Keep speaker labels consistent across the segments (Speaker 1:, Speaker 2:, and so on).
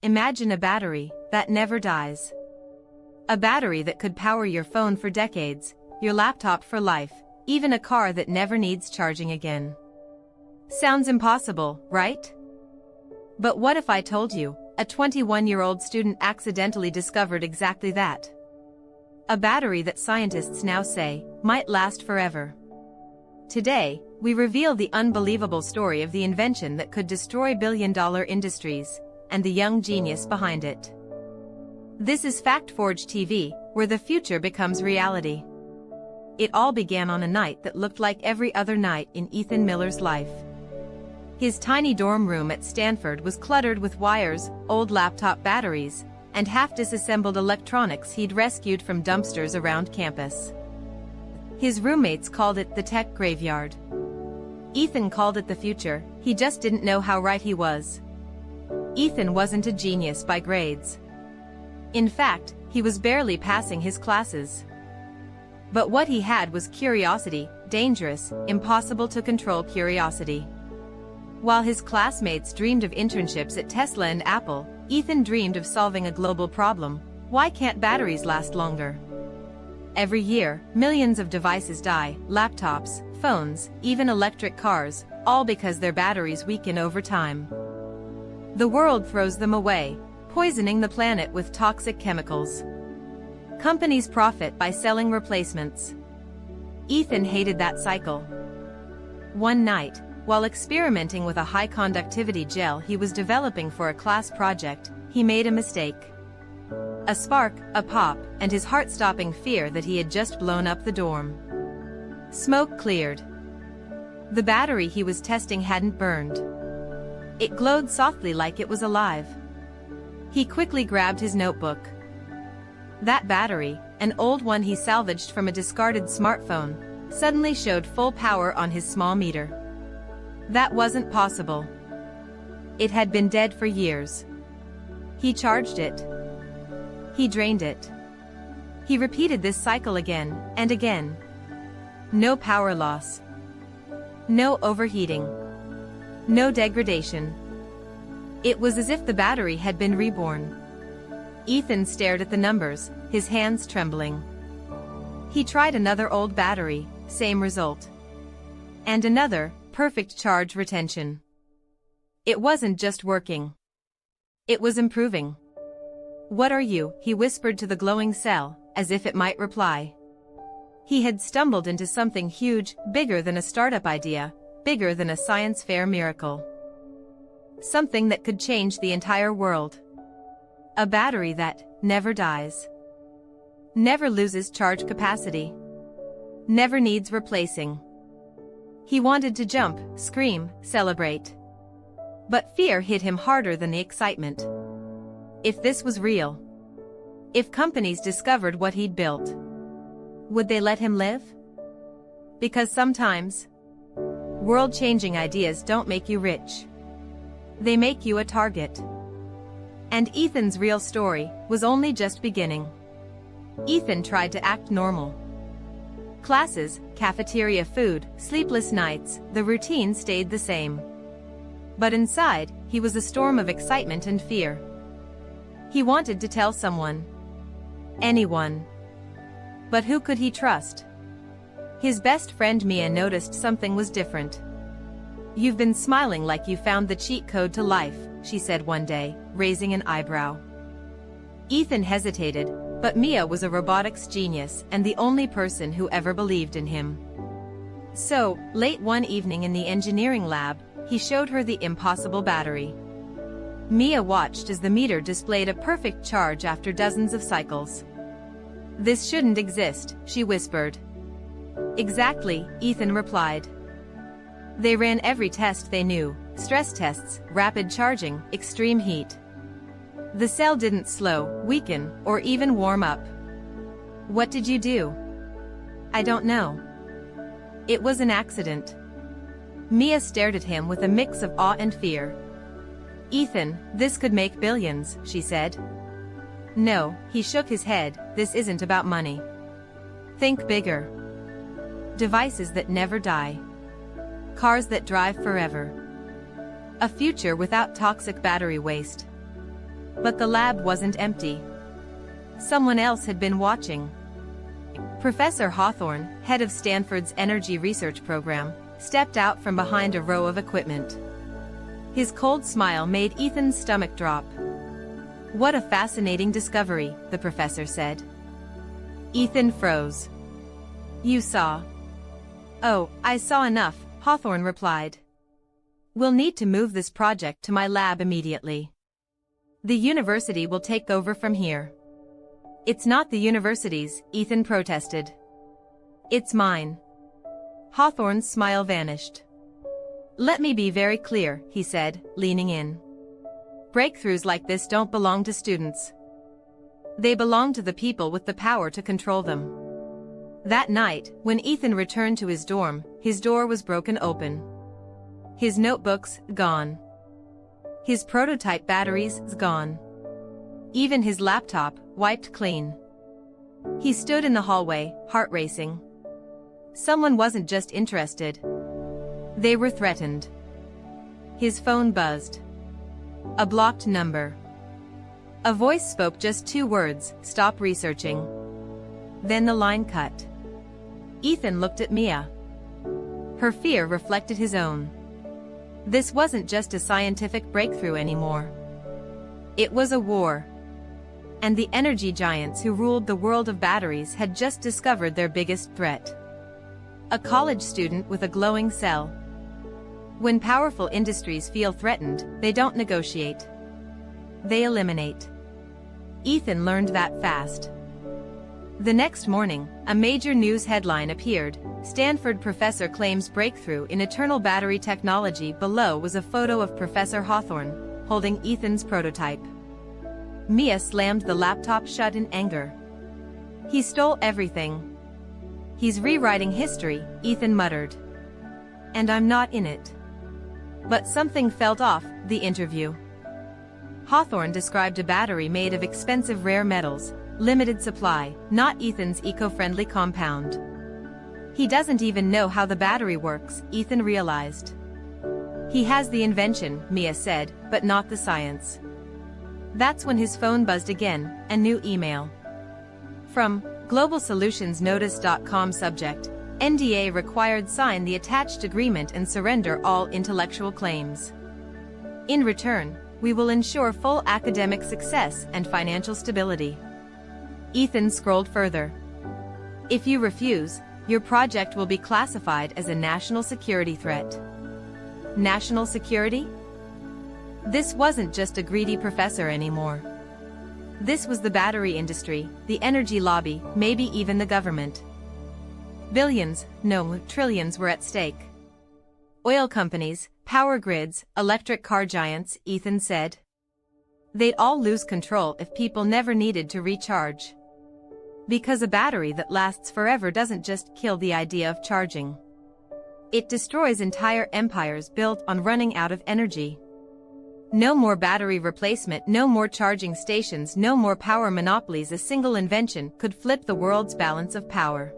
Speaker 1: Imagine a battery that never dies. A battery that could power your phone for decades, your laptop for life, even a car that never needs charging again. Sounds impossible, right? But what if I told you, a 21-year-old student accidentally discovered exactly that? A battery that scientists now say might last forever. Today, we reveal the unbelievable story of the invention that could destroy billion-dollar industries, and the young genius behind it. This is Fact Forge TV, where the future becomes reality. It all began on a night that looked like every other night in Ethan Miller's life. His tiny dorm room at Stanford was cluttered with wires, old laptop batteries, and half-disassembled electronics he'd rescued from dumpsters around campus. His roommates called it the tech graveyard. Ethan called it the future. He just didn't know how right he was. Ethan wasn't a genius by grades. In fact, he was barely passing his classes. But what he had was curiosity, dangerous, impossible to control curiosity. While his classmates dreamed of internships at Tesla and Apple, Ethan dreamed of solving a global problem. Why can't batteries last longer? Every year, millions of devices die, laptops, phones, even electric cars, all because their batteries weaken over time. The world throws them away, poisoning the planet with toxic chemicals. Companies profit by selling replacements. Ethan hated that cycle. One night, while experimenting with a high-conductivity gel he was developing for a class project, he made a mistake. A spark, a pop, and his heart-stopping fear that he had just blown up the dorm. Smoke cleared. The battery he was testing hadn't burned. It glowed softly like it was alive. He quickly grabbed his notebook. That battery, an old one he salvaged from a discarded smartphone, suddenly showed full power on his small meter. That wasn't possible. It had been dead for years. He charged it. He drained it. He repeated this cycle again and again. No power loss. No overheating. No degradation. It was as if the battery had been reborn. Ethan stared at the numbers, his hands trembling. He tried another old battery, same result. And another, perfect charge retention. It wasn't just working. It was improving. "What are you?" he whispered to the glowing cell, as if it might reply. He had stumbled into something huge, bigger than a startup idea, bigger than a science fair miracle. Something that could change the entire world. A battery that never dies. Never loses charge capacity. Never needs replacing. He wanted to jump, scream, celebrate. But fear hit him harder than the excitement. If this was real, if companies discovered what he'd built, would they let him live? Because sometimes, world-changing ideas don't make you rich. They make you a target. And Ethan's real story was only just beginning. Ethan tried to act normal. Classes, cafeteria food, sleepless nights, the routine stayed the same. But inside, he was a storm of excitement and fear. He wanted to tell someone. Anyone. But who could he trust? His best friend Mia noticed something was different. "You've been smiling like you found the cheat code to life," she said one day, raising an eyebrow. Ethan hesitated, but Mia was a robotics genius and the only person who ever believed in him. So, late one evening in the engineering lab, he showed her the impossible battery. Mia watched as the meter displayed a perfect charge after dozens of cycles. "This shouldn't exist," she whispered. "Exactly," Ethan replied. They ran every test they knew, stress tests, rapid charging, extreme heat. The cell didn't slow, weaken, or even warm up. "What did you do?" "I don't know. It was an accident." Mia stared at him with a mix of awe and fear. "Ethan, this could make billions," she said. "No," he shook his head, "this isn't about money. Think bigger. Devices that never die. Cars that drive forever. A future without toxic battery waste. But the lab wasn't empty. Someone else had been watching. Professor Hawthorne, head of Stanford's Energy Research Program, stepped out from behind a row of equipment. His cold smile made Ethan's stomach drop. "What a fascinating discovery," the professor said. Ethan froze. "You saw?" "Oh, I saw enough," Hawthorne replied. "We'll need to move this project to my lab immediately. The university will take over from here." "It's not the university's," Ethan protested. "It's mine." Hawthorne's smile vanished. "Let me be very clear," he said, leaning in. "Breakthroughs like this don't belong to students. They belong to the people with the power to control them." That night, when Ethan returned to his dorm, his door was broken open. His notebooks, gone. His prototype batteries, gone. Even his laptop, wiped clean. He stood in the hallway, heart racing. Someone wasn't just interested. They were threatened. His phone buzzed. A blocked number. A voice spoke just 2 words, "Stop researching." Then the line cut. Ethan looked at Mia. Her fear reflected his own. This wasn't just a scientific breakthrough anymore. It was a war. And the energy giants who ruled the world of batteries had just discovered their biggest threat. A college student with a glowing cell. When powerful industries feel threatened, they don't negotiate. They eliminate. Ethan learned that fast. The next morning, a major news headline appeared: Stanford professor claims breakthrough in eternal battery technology. Below was a photo of Professor Hawthorne, holding Ethan's prototype. Mia slammed the laptop shut in anger. "He stole everything. He's rewriting history," Ethan muttered. "And I'm not in it." But something felt off. The interview. Hawthorne described a battery made of expensive rare metals, limited supply, not Ethan's eco-friendly compound. He doesn't even know how the battery works, Ethan realized. He has the invention, Mia said, but not the science. That's when his phone buzzed again, a new email. From globalsolutionsnotice.com. Subject: NDA required. Sign the attached agreement and surrender all intellectual claims. In return, we will ensure full academic success and financial stability. Ethan scrolled further. If you refuse, your project will be classified as a national security threat. National security? This wasn't just a greedy professor anymore. This was the battery industry, the energy lobby, maybe even the government. Billions, no, trillions were at stake. Oil companies, power grids, electric car giants, Ethan said. They'd all lose control if people never needed to recharge. Because a battery that lasts forever doesn't just kill the idea of charging. It destroys entire empires built on running out of energy. No more battery replacement, no more charging stations, no more power monopolies. A single invention could flip the world's balance of power.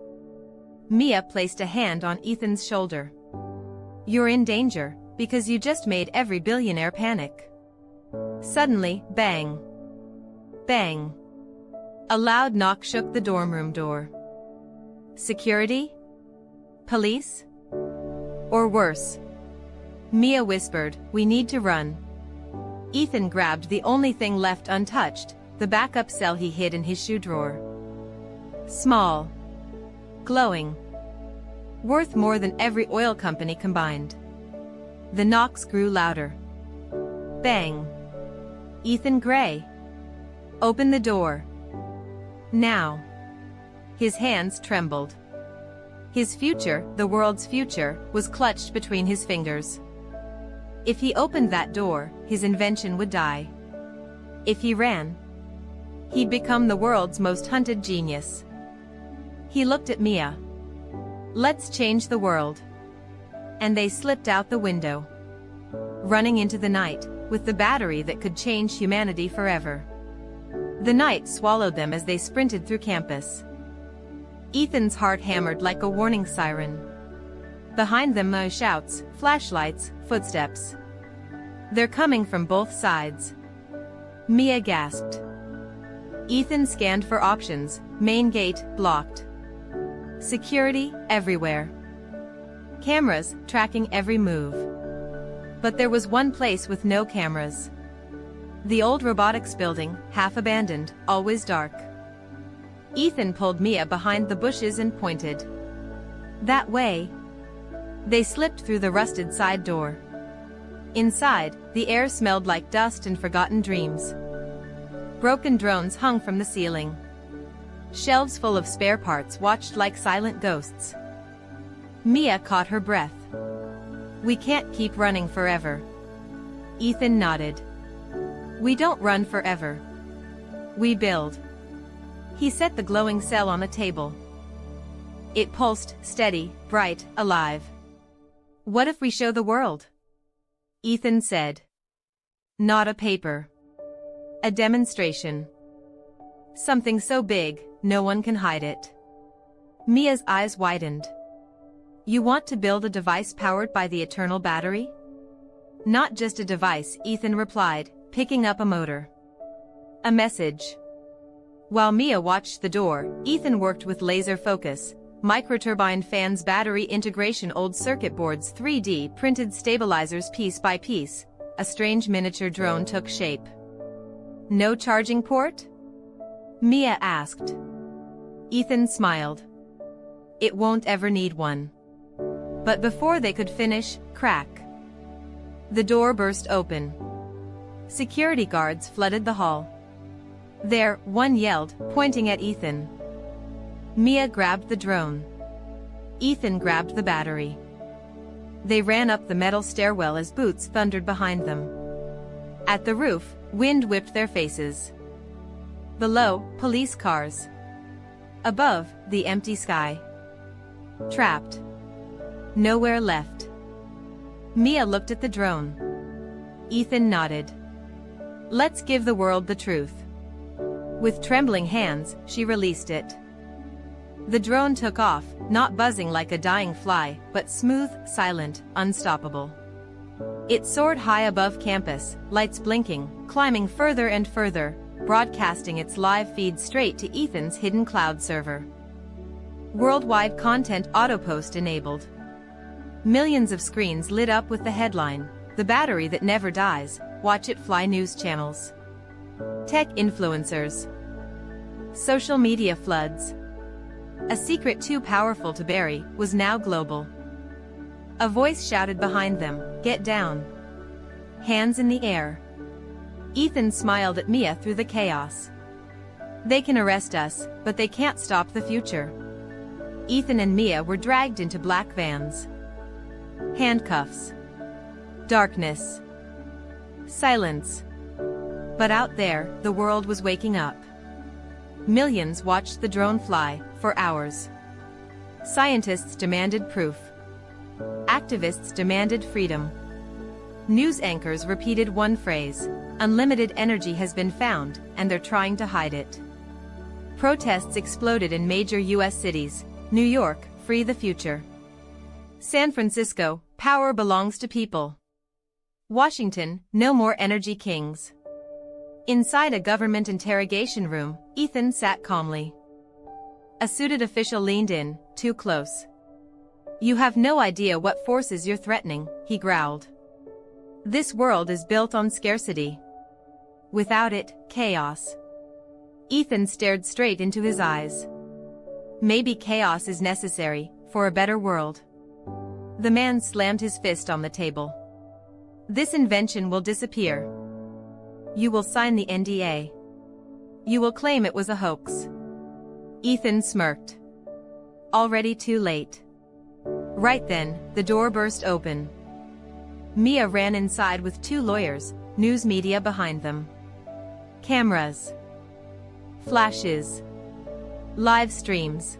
Speaker 1: Mia placed a hand on Ethan's shoulder. You're in danger, because you just made every billionaire panic. Suddenly, bang. Bang. A loud knock shook the dorm room door. Security? Police? Or worse? Mia whispered, we need to run. Ethan grabbed the only thing left untouched, the backup cell he hid in his shoe drawer. Small. Glowing. Worth more than every oil company combined. The knocks grew louder. Bang. Ethan Gray. Open the door. Now. His hands trembled. His future, the world's future, was clutched between his fingers. If he opened that door, his invention would die. If he ran, he'd become the world's most hunted genius. He looked at Mia. Let's change the world. And they slipped out the window, running into the night, with the battery that could change humanity forever. The night swallowed them as they sprinted through campus. Ethan's heart hammered like a warning siren. Behind them, shouts, flashlights, footsteps. They're coming from both sides. Mia gasped. Ethan scanned for options. Main gate, blocked. Security, everywhere. Cameras, tracking every move. But there was one place with no cameras. The old robotics building, half abandoned, always dark. Ethan pulled Mia behind the bushes and pointed. That way. They slipped through the rusted side door. Inside, the air smelled like dust and forgotten dreams. Broken drones hung from the ceiling. Shelves full of spare parts watched like silent ghosts. Mia caught her breath. We can't keep running forever. Ethan nodded. We don't run forever. We build. He set the glowing cell on the table. It pulsed, steady, bright, alive. What if we show the world? Ethan said. Not a paper. A demonstration. Something so big, no one can hide it. Mia's eyes widened. You want to build a device powered by the eternal battery? Not just a device, Ethan replied, picking up a motor. A message. While Mia watched the door, Ethan worked with laser focus, microturbine fans, battery integration, old circuit boards, 3D printed stabilizers. Piece by piece, a strange miniature drone took shape. No charging port? Mia asked. Ethan smiled. It won't ever need one. But before they could finish, crack. The door burst open. Security guards flooded the hall. There, one yelled, pointing at Ethan. Mia grabbed the drone. Ethan grabbed the battery. They ran up the metal stairwell as boots thundered behind them. At the roof, wind whipped their faces. Below, police cars. Above, the empty sky. Trapped. Nowhere left. Mia looked at the drone. Ethan nodded. Let's give the world the truth. With trembling hands, she released it. The drone took off, not buzzing like a dying fly, but smooth, silent, unstoppable. It soared high above campus, lights blinking, climbing further and further, broadcasting its live feed straight to Ethan's hidden cloud server. Worldwide content autopost enabled. Millions of screens lit up with the headline, "The battery that never dies, watch it fly." News channels. Tech influencers. Social media floods. A secret too powerful to bury was now global. A voice shouted behind them, "Get down." Hands in the air. Ethan smiled at Mia through the chaos. They can arrest us, but they can't stop the future. Ethan and Mia were dragged into black vans. Handcuffs. Darkness. Silence. But out there, the world was waking up. Millions watched the drone fly, for hours. Scientists demanded proof. Activists demanded freedom. News anchors repeated one phrase, "Unlimited energy has been found, and they're trying to hide it." Protests exploded in major U.S. cities. New York, free the future. San Francisco, power belongs to people. Washington, no more energy kings. Inside a government interrogation room, Ethan sat calmly. A suited official leaned in, too close. "You have no idea what forces you're threatening," he growled. "This world is built on scarcity. Without it, chaos." Ethan stared straight into his eyes. "Maybe chaos is necessary, for a better world." The man slammed his fist on the table. "This invention will disappear. You will sign the NDA. You will claim it was a hoax." Ethan smirked. Already too late. Right then, the door burst open. Mia ran inside with two lawyers, news media behind them. Cameras. Flashes. Live streams.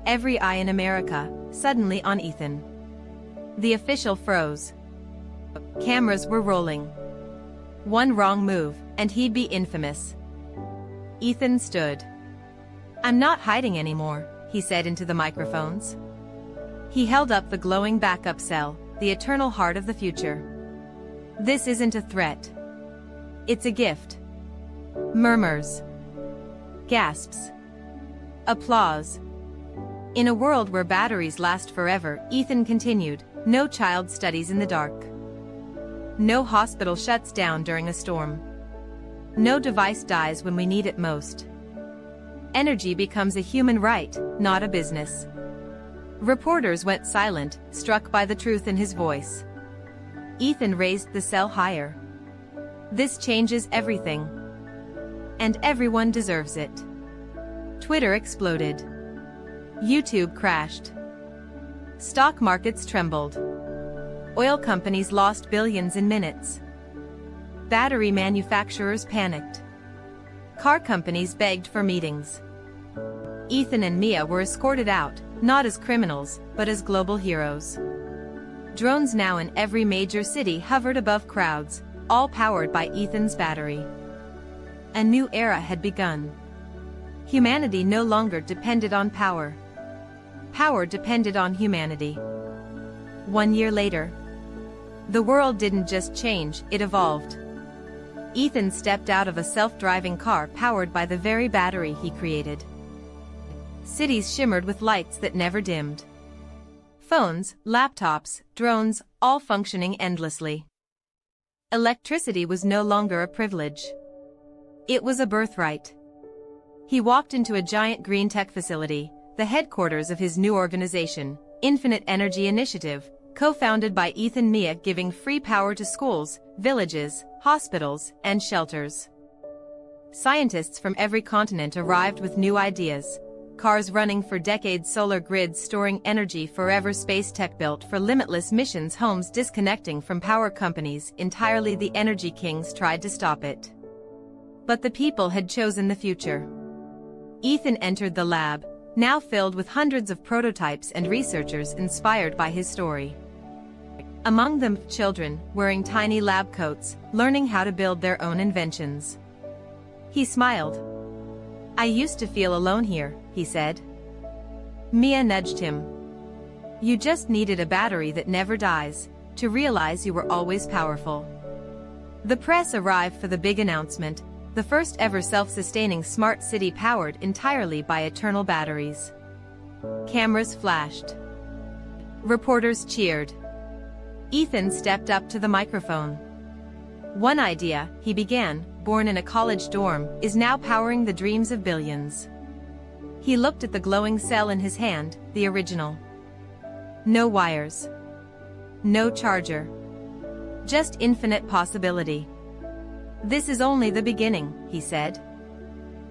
Speaker 1: Every eye in America, suddenly on Ethan. The official froze. Cameras were rolling. One wrong move, and he'd be infamous. Ethan stood. "I'm not hiding anymore," he said into the microphones. He held up the glowing backup cell, the eternal heart of the future. "This isn't a threat. It's a gift. Murmurs. Gasps. Applause. In a world where batteries last forever, Ethan continued, no child studies in the dark. No hospital shuts down during a storm. No device dies when we need it most. Energy becomes a human right, not a business. Reporters went silent, struck by the truth in his voice. Ethan raised the cell higher. This changes everything. And everyone deserves it. Twitter exploded. YouTube crashed. Stock markets trembled. Oil companies lost billions in minutes. Battery manufacturers panicked. Car companies begged for meetings. Ethan and Mia were escorted out, not as criminals, but as global heroes. Drones now in every major city hovered above crowds, all powered by Ethan's battery. A new era had begun. Humanity no longer depended on power. Power depended on humanity. 1 year later, the world didn't just change, it evolved. Ethan stepped out of a self-driving car powered by the very battery he created. Cities shimmered with lights that never dimmed. Phones, laptops, drones, all functioning endlessly. Electricity was no longer a privilege. It was a birthright. He walked into a giant green tech facility, the headquarters of his new organization, Infinite Energy Initiative, co-founded by Ethan Mia, giving free power to schools, villages, hospitals, and shelters. Scientists from every continent arrived with new ideas. Cars running for decades, solar grids storing energy forever, space tech built for limitless missions, homes disconnecting from power companies entirely. The energy kings tried to stop it. But the people had chosen the future. Ethan entered the lab, now filled with hundreds of prototypes and researchers inspired by his story. Among them, children, wearing tiny lab coats, learning how to build their own inventions. He smiled. "I used to feel alone here," he said. Mia nudged him. "You just needed a battery that never dies, to realize you were always powerful." The press arrived for the big announcement, the first ever self-sustaining smart city powered entirely by eternal batteries. Cameras flashed. Reporters cheered. Ethan stepped up to the microphone. "One idea," he began, born in a college dorm, "is now powering the dreams of billions." He looked at the glowing cell in his hand, the original. No wires. No charger. Just infinite possibility. "This is only the beginning," he said.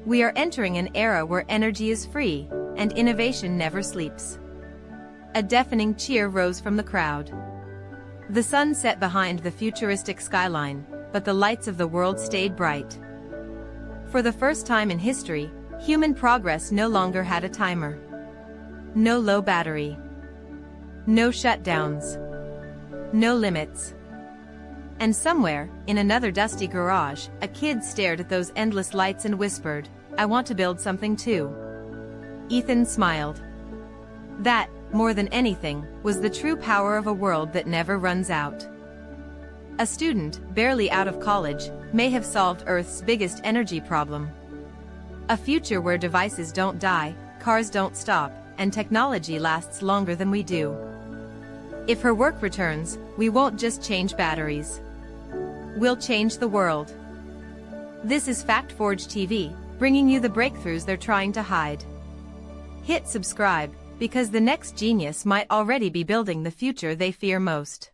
Speaker 1: "We are entering an era where energy is free, and innovation never sleeps." A deafening cheer rose from the crowd. The sun set behind the futuristic skyline, but the lights of the world stayed bright. For the first time in history, human progress no longer had a timer. No low battery. No shutdowns. No limits. And somewhere, in another dusty garage, a kid stared at those endless lights and whispered, "I want to build something too." Ethan smiled. That, more than anything, was the true power of a world that never runs out. A student, barely out of college, may have solved Earth's biggest energy problem. A future where devices don't die, cars don't stop, and technology lasts longer than we do. If her work returns, we won't just change batteries. We'll change the world. This is Fact Forge TV, bringing you the breakthroughs they're trying to hide. Hit subscribe, because the next genius might already be building the future they fear most.